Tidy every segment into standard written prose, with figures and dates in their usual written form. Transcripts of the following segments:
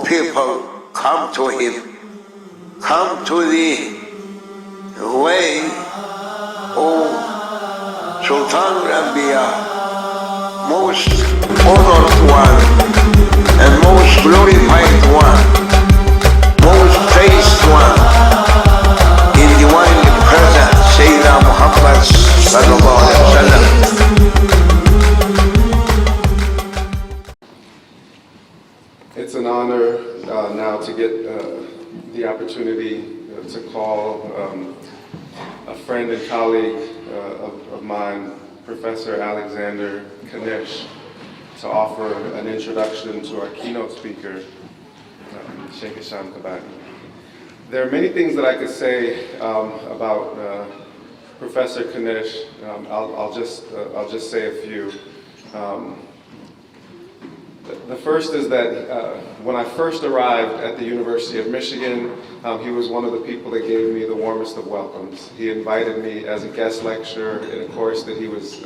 people come to him, come to the way of Sultan al-Anbiya, most honored one and most glorified one, most praised one, in divinely present Sayyidina Muhammad sallallahu alaihi wasallam. It's an honor now to get the opportunity to call a friend and colleague of mine, Professor Alexander Knysh, to offer an introduction to our keynote speaker, Shaykh Hisham Kabbani. There are many things that I could say about Professor Knysh. I'll just say a few. The first is that when I first arrived at the University of Michigan, he was one of the people that gave me the warmest of welcomes. He invited me as a guest lecturer in a course that he was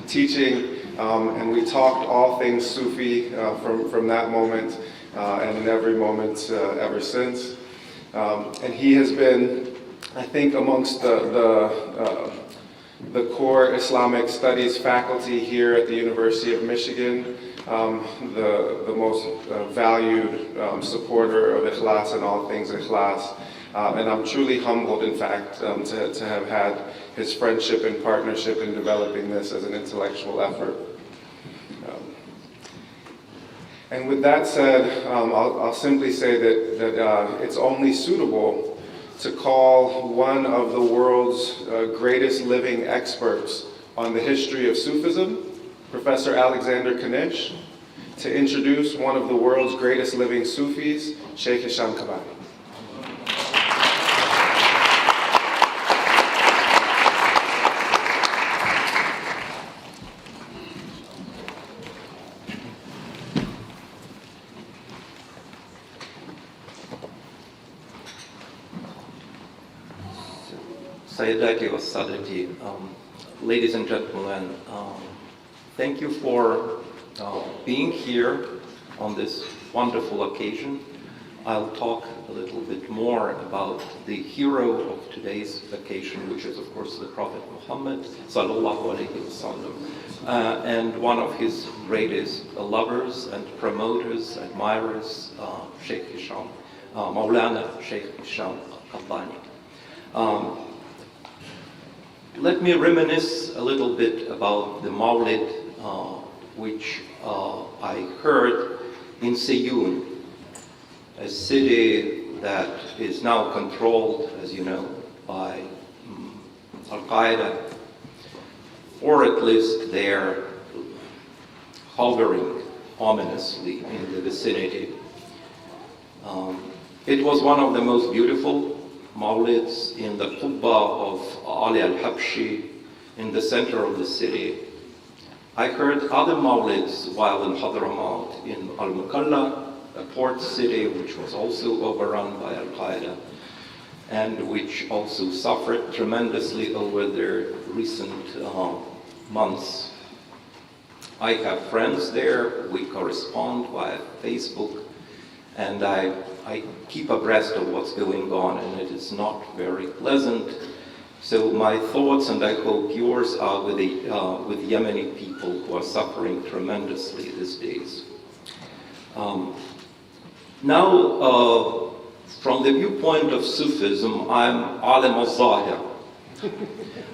teaching, and we talked all things Sufi from that moment and in every moment ever since. And he has been, I think, amongst the core Islamic studies faculty here at the University of Michigan, the most valued supporter of Ikhlas and all things Ikhlas. And I'm truly humbled, in fact, to have had his friendship and partnership in developing this as an intellectual effort. And with that said, I'll simply say that it's only suitable to call one of the world's greatest living experts on the history of Sufism, Professor Alexander Knysh, to introduce one of the world's greatest living Sufis, Shaykh Hisham Kabbani. Sayyidati wa Sadati, ladies and gentlemen, thank you for being here on this wonderful occasion. I'll talk a little bit more about the hero of today's occasion, which is of course the Prophet Muhammad sallallahu alaihi wasallam, and one of his greatest lovers and promoters, admirers, Shaykh Hisham, Mawlana Shaykh Hisham Kabbani. Let me reminisce a little bit about the Mawlid, which I heard in Siyun, a city that is now controlled, as you know, by Al-Qaeda, or at least they're hovering ominously in the vicinity. It was one of the most beautiful Mawlids in the Qubba of Ali al-Habshi in the center of the city. I heard other Mawlids while in Hadramaut, in Al-Mukalla, a port city which was also overrun by Al-Qaeda and which also suffered tremendously over their recent months. I have friends there, we correspond via Facebook, and I keep abreast of what's going on, and it is not very pleasant. So my thoughts, and I hope yours, are with Yemeni people who are suffering tremendously these days. Now, from the viewpoint of Sufism, I'm alim al-zahir.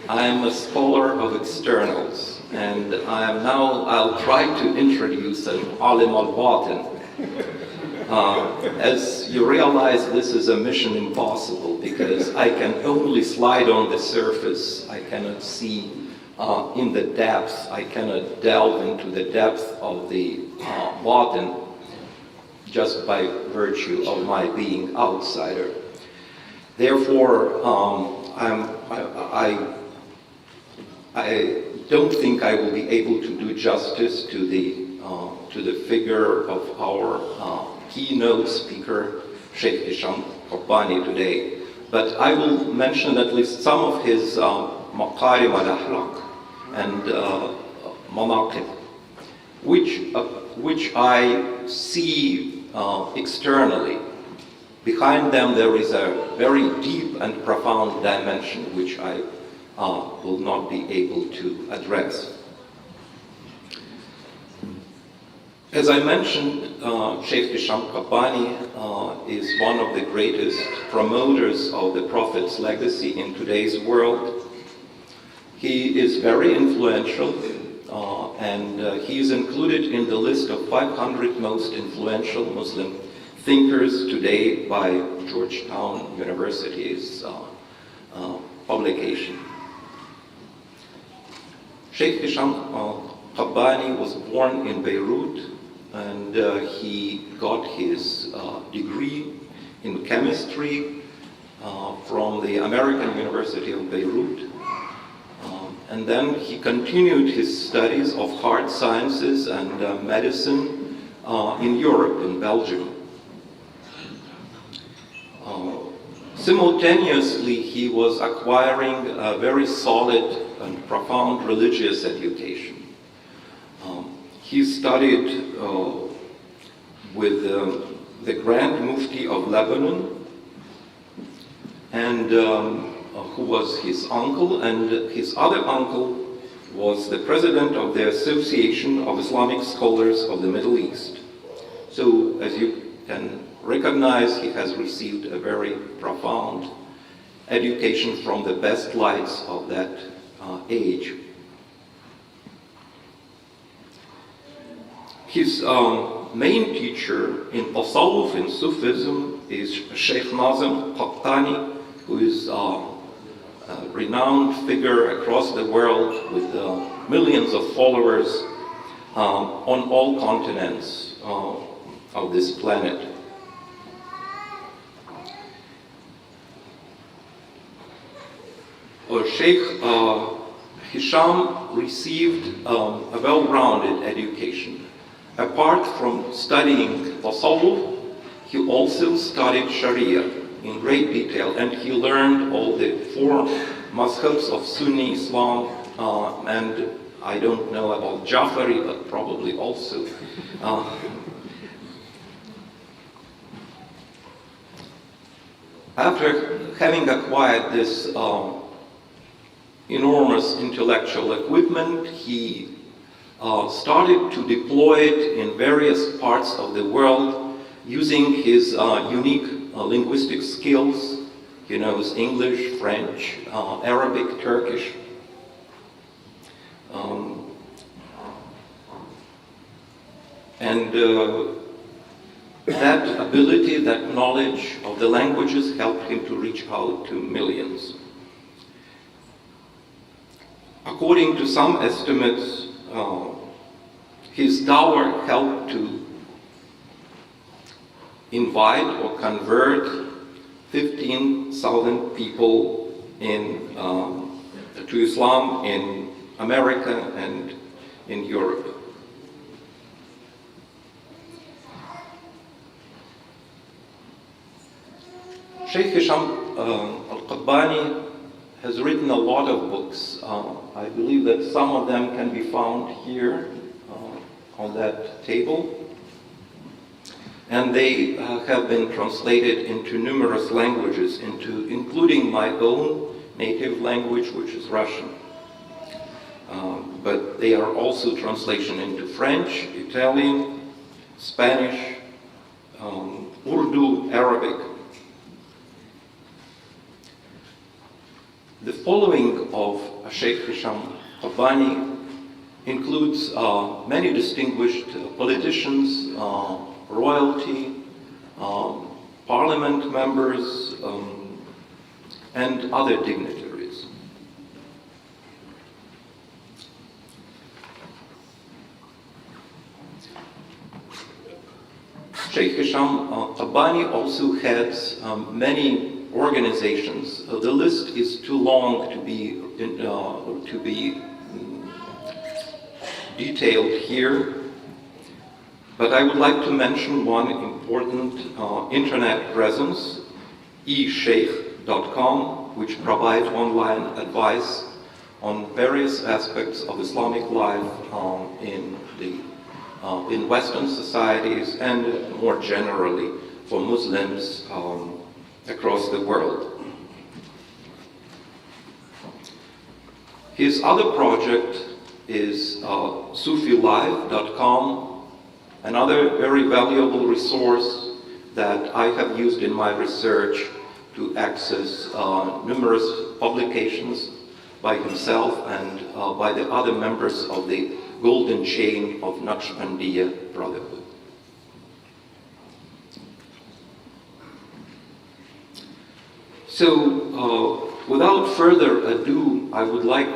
I am a scholar of externals, and I'll try to introduce an alim al-batin. As you realize, this is a mission impossible because I can only slide on the surface. I cannot see in the depth. I cannot delve into the depth of the batin just by virtue of my being outsider. Therefore, I don't think I will be able to do justice to the figure of our keynote speaker, Shaykh Hisham Kabbani today. But I will mention at least some of his maqarim al-ahlaq and manaqib, which I see externally. Behind them there is a very deep and profound dimension which I will not be able to address. As I mentioned, Shaykh Hisham Kabbani is one of the greatest promoters of the Prophet's legacy in today's world. He is very influential, and he is included in the list of 500 most influential Muslim thinkers today by Georgetown University's publication. Shaykh Hisham Kabbani was born in Beirut, and he got his degree in chemistry from the American University of Beirut. And then he continued his studies of hard sciences and medicine in Europe, in Belgium. Simultaneously, he was acquiring a very solid and profound religious education. He studied with the Grand Mufti of Lebanon, and who was his uncle, and his other uncle was the president of the Association of Islamic Scholars of the Middle East. So, as you can recognize, he has received a very profound education from the best lights of that age. His main teacher in Tasawwuf, in Sufism, is Sheikh Nazim Qahtani, who is a renowned figure across the world with millions of followers on all continents of this planet. Sheikh Hisham received a well-rounded education. Apart from studying Tasawwuf, he also studied Sharia in great detail, and he learned all the 4 mazhabs of Sunni Islam, and I don't know about Jafari, but probably also. After having acquired this enormous intellectual equipment, he started to deploy it in various parts of the world using his unique linguistic skills. He knows English, French, Arabic, Turkish. That ability, that knowledge of the languages helped him to reach out to millions. According to some estimates, his dawah helped to invite or convert 15,000 people to Islam in America and in Europe. Shaykh Hisham al-Kabbani has written a lot of books. I believe that some of them can be found here on that table. And they have been translated into numerous languages, including my own native language, which is Russian. But they are also translation into French, Italian, Spanish, Urdu, Arabic. The following of Shaykh Hisham Kabbani includes many distinguished politicians, royalty, parliament members, and other dignitaries. Shaykh Hisham Kabbani also heads many organizations. The list is too long to be detailed here, but I would like to mention one important internet presence, esheikh.com, which provides online advice on various aspects of Islamic life in the in Western societies and more generally for Muslims across the world. His other project is SufiLive.com, another very valuable resource that I have used in my research to access numerous publications by himself and by the other members of the Golden Chain of Naqshbandiya Brotherhood. So, without further ado, I would like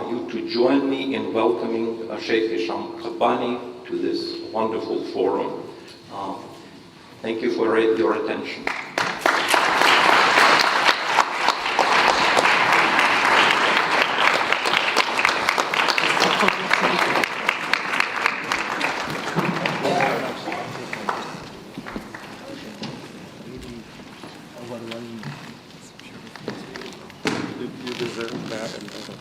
you to join me in welcoming Shaykh Hisham Kabbani to this wonderful forum. Thank you for your attention. You deserve that and better.